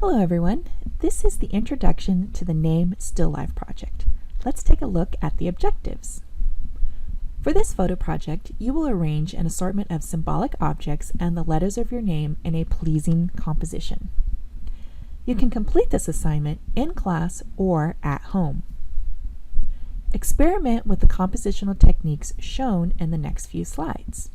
Hello everyone, this is the introduction to the Name Still Life project. Let's take a look at the objectives. For this photo project, you will arrange an assortment of symbolic objects and the letters of your name in a pleasing composition. You can complete this assignment in class or at home. Experiment with the compositional techniques shown in the next few slides.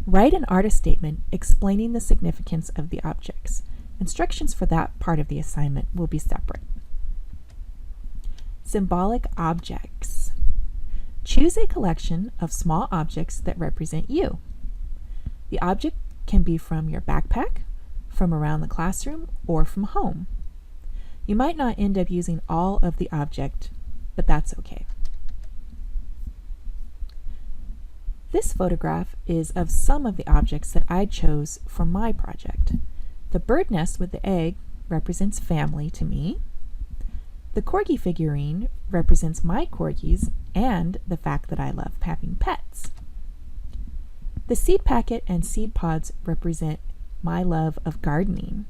Write an artist statement explaining the significance of the objects. Instructions for that part of the assignment will be separate. Symbolic objects. Choose a collection of small objects that represent you. The object can be from your backpack, from around the classroom, or from home. You might not end up using all of the object, but that's okay. This photograph is of some of the objects that I chose for my project. The bird nest with the egg represents family to me. The corgi figurine represents my corgis and the fact that I love having pets. The seed packet and seed pods represent my love of gardening.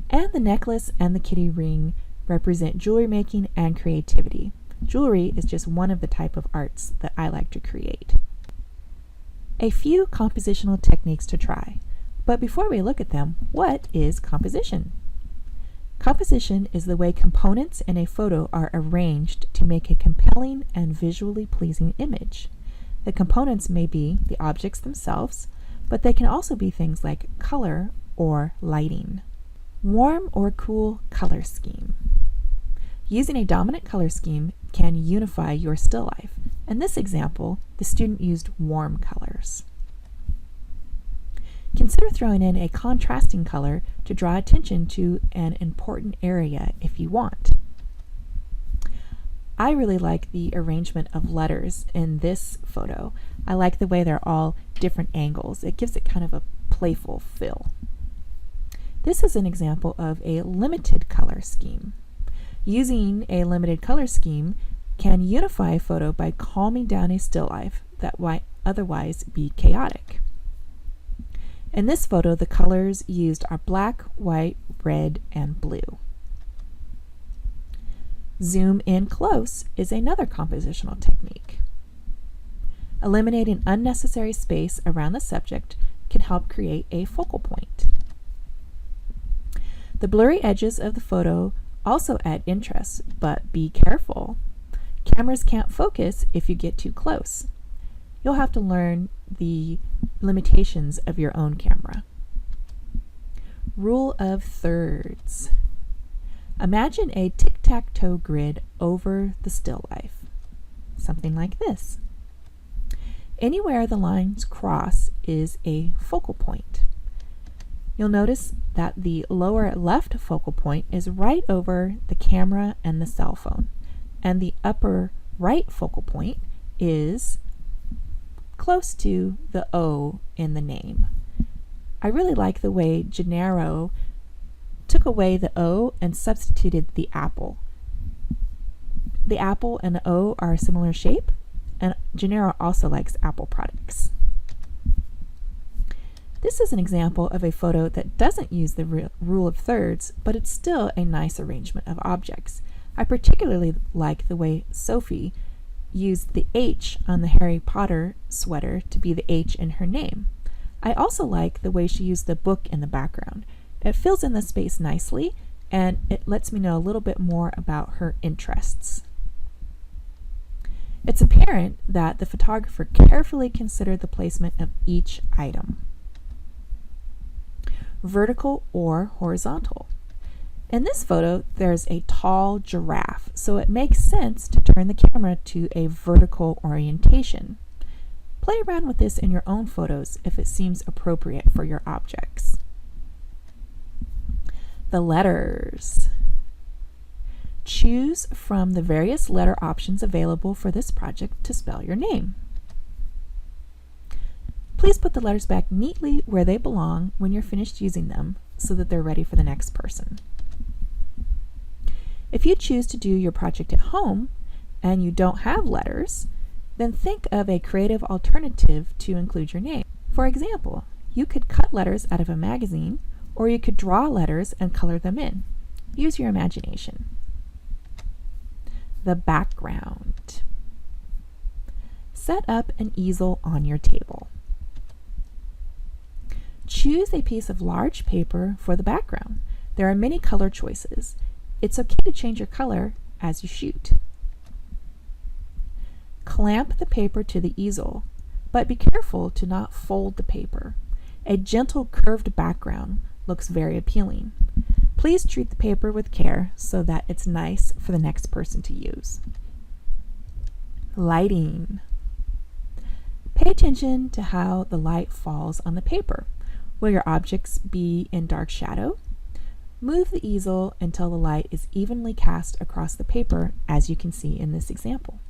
And the necklace and the kitty ring represent jewelry making and creativity. Jewelry is just one of the type of arts that I like to create. A few compositional techniques to try, but before we look at them, what is composition? Composition is the way components in a photo are arranged to make a compelling and visually pleasing image. The components may be the objects themselves, but they can also be things like color or lighting. Warm or cool color scheme. Using a dominant color scheme can unify your still life. In this example, the student used warm colors. Consider throwing in a contrasting color to draw attention to an important area if you want. I really like the arrangement of letters in this photo. I like the way they're all different angles. It gives it kind of a playful feel. This is an example of a limited color scheme. Using a limited color scheme can unify a photo by calming down a still life that might otherwise be chaotic. In this photo, the colors used are black, white, red, and blue. Zoom in close is another compositional technique. Eliminating unnecessary space around the subject can help create a focal point. The blurry edges of the photo also add interest, but be careful. Cameras can't focus if you get too close. You'll have to learn the limitations of your own camera. Rule of thirds. Imagine a tic-tac-toe grid over the still life. Something like this. Anywhere the lines cross is a focal point. You'll notice that the lower left focal point is right over the camera and the cell phone, and the upper right focal point is close to the O in the name. I really like the way Gennaro took away the O and substituted the apple. The apple and the O are a similar shape, and Gennaro also likes Apple products. This is an example of a photo that doesn't use the rule of thirds, but it's still a nice arrangement of objects. I particularly like the way Sophie used the H on the Harry Potter sweater to be the H in her name. I also like the way she used the book in the background. It fills in the space nicely, and it lets me know a little bit more about her interests. It's apparent that the photographer carefully considered the placement of each item. Vertical or horizontal. In this photo, there's a tall giraffe, so it makes sense to turn the camera to a vertical orientation. Play around with this in your own photos if it seems appropriate for your objects. The letters. Choose from the various letter options available for this project to spell your name. Please put the letters back neatly where they belong when you're finished using them so that they're ready for the next person. If you choose to do your project at home and you don't have letters, then think of a creative alternative to include your name. For example, you could cut letters out of a magazine or you could draw letters and color them in. Use your imagination. The background. Set up an easel on your table. Choose a piece of large paper for the background. There are many color choices. It's okay to change your color as you shoot. Clamp the paper to the easel, but be careful to not fold the paper. A gentle curved background looks very appealing. Please treat the paper with care so that it's nice for the next person to use. Lighting. Pay attention to how the light falls on the paper. Will your objects be in dark shadow? Move the easel until the light is evenly cast across the paper, as you can see in this example.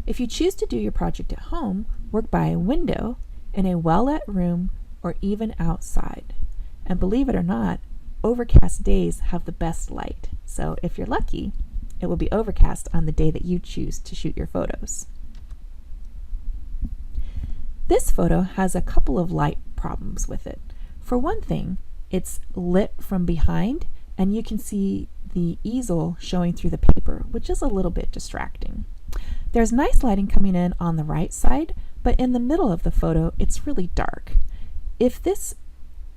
If you choose to do your project at home, work by a window, in a well-lit room, or even outside. And believe it or not, overcast days have the best light. So if you're lucky, it will be overcast on the day that you choose to shoot your photos. This photo has a couple of light problems with it. For one thing, it's lit from behind, and you can see the easel showing through the paper, which is a little bit distracting. There's nice lighting coming in on the right side, but in the middle of the photo, it's really dark. If this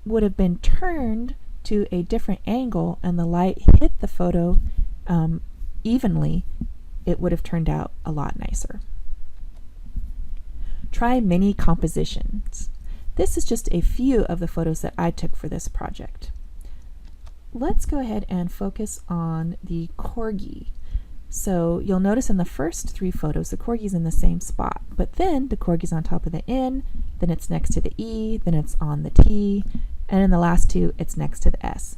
would have been turned to a different angle and the light hit the photo evenly, it would have turned out a lot nicer. Try mini compositions. This is just a few of the photos that I took for this project. Let's go ahead and focus on the corgi. So you'll notice in the first three photos, the corgi's in the same spot, but then the corgi's on top of the N, then it's next to the E, then it's on the T, and in the last two, it's next to the S.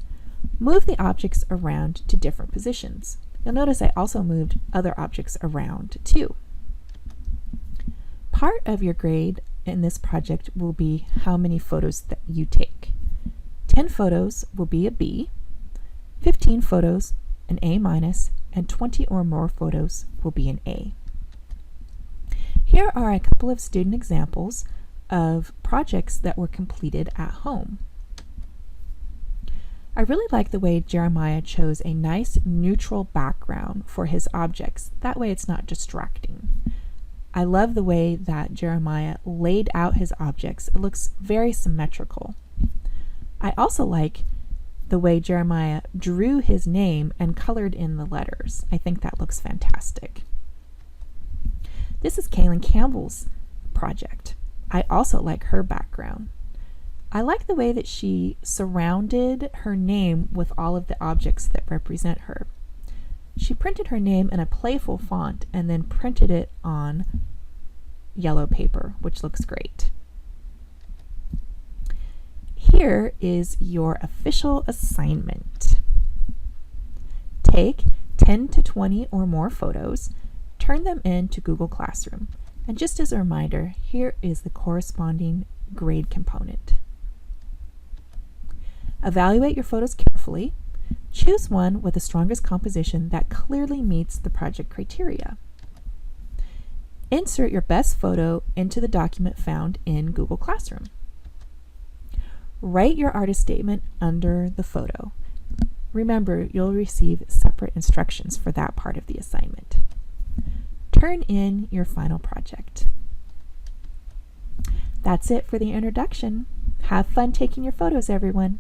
Move the objects around to different positions. You'll notice I also moved other objects around too. Part of your grade in this project will be how many photos that you take. 10 photos will be a B, 15 photos an A-, and 20 or more photos will be an A. Here are a couple of student examples of projects that were completed at home. I really like the way Jeremiah chose a nice neutral background for his objects. That way it's not distracting. I love the way that Jeremiah laid out his objects. It looks very symmetrical. I also like the way Jeremiah drew his name and colored in the letters. I think that looks fantastic. This is Kaylin Campbell's project. I also like her background. I like the way that she surrounded her name with all of the objects that represent her. She printed her name in a playful font and then printed it on yellow paper, which looks great. Here is your official assignment. Take 10 to 20 or more photos, turn them into Google Classroom. And just as a reminder, here is the corresponding grade component. Evaluate your photos carefully. Choose one with the strongest composition that clearly meets the project criteria. Insert your best photo into the document found in Google Classroom. Write your artist statement under the photo. Remember, you'll receive separate instructions for that part of the assignment. Turn in your final project. That's it for the introduction. Have fun taking your photos, everyone.